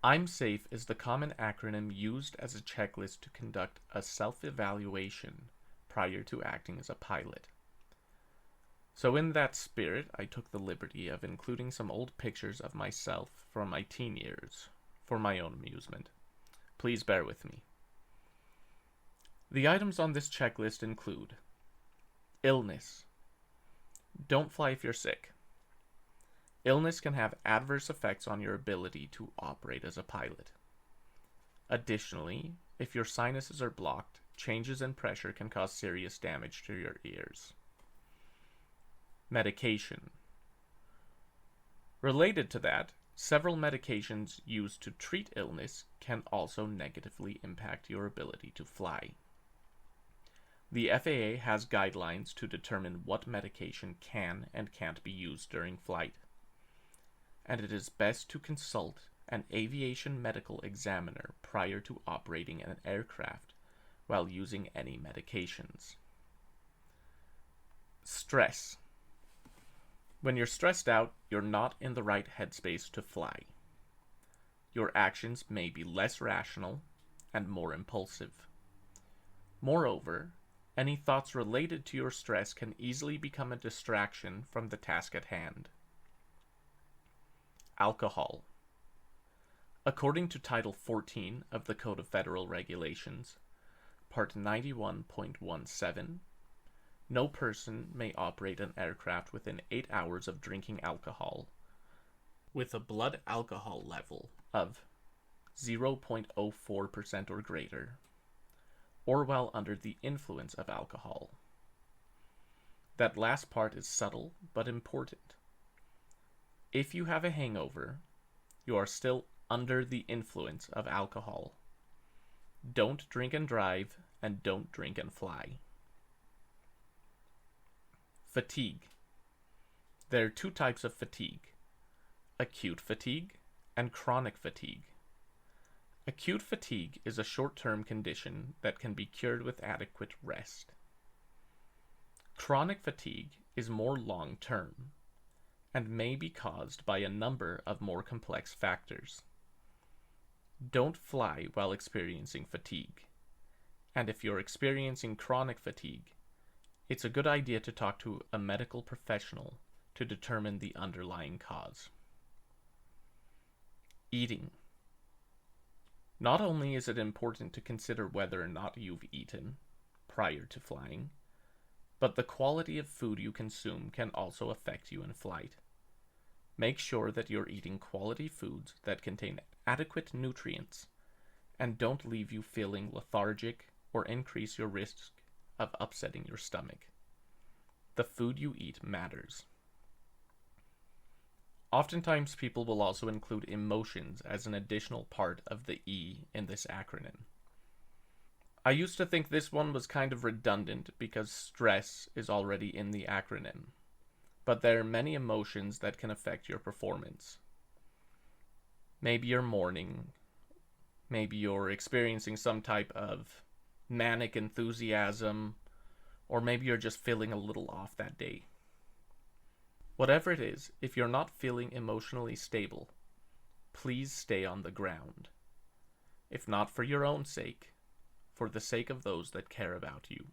I'm safe is the common acronym used as a checklist to conduct a self-evaluation prior to acting as a pilot. So in that spirit, I took the liberty of including some old pictures of myself from my teen years for my own amusement. Please bear with me. The items on this checklist include illness. Don't fly if you're sick. Illness can have adverse effects on your ability to operate as a pilot. Additionally, if your sinuses are blocked, changes in pressure can cause serious damage to your ears. Medication. Related to that, several medications used to treat illness can also negatively impact your ability to fly. The FAA has guidelines to determine what medication can and can't be used during flight, and it is best to consult an aviation medical examiner prior to operating an aircraft while using any medications. Stress. When you're stressed out, you're not in the right headspace to fly. Your actions may be less rational and more impulsive. Moreover, any thoughts related to your stress can easily become a distraction from the task at hand. Alcohol. According to Title 14 of the Code of Federal Regulations, Part 91.17, no person may operate an aircraft within 8 hours of drinking alcohol with a blood alcohol level of 0.04% or greater, or while under the influence of alcohol. That last part is subtle but important. If you have a hangover, you are still under the influence of alcohol. Don't drink and drive, and don't drink and fly. Fatigue. There are two types of fatigue: acute fatigue and chronic fatigue. Acute fatigue is a short-term condition that can be cured with adequate rest. Chronic fatigue is more long-term and may be caused by a number of more complex factors. Don't fly while experiencing fatigue, and if you're experiencing chronic fatigue, it's a good idea to talk to a medical professional to determine the underlying cause. Eating. Not only is it important to consider whether or not you've eaten prior to flying, but the quality of food you consume can also affect you in flight. Make sure that you're eating quality foods that contain adequate nutrients and don't leave you feeling lethargic or increase your risk of upsetting your stomach. The food you eat matters. Oftentimes, people will also include emotions as an additional part of the E in this acronym. I used to think this one was kind of redundant because stress is already in the acronym, but there are many emotions that can affect your performance. Maybe you're mourning, maybe you're experiencing some type of manic enthusiasm, or maybe you're just feeling a little off that day. Whatever it is, if you're not feeling emotionally stable, please stay on the ground. If not for your own sake, for the sake of those that care about you.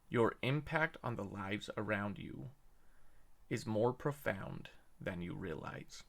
Your impact on the lives around you is more profound than you realize.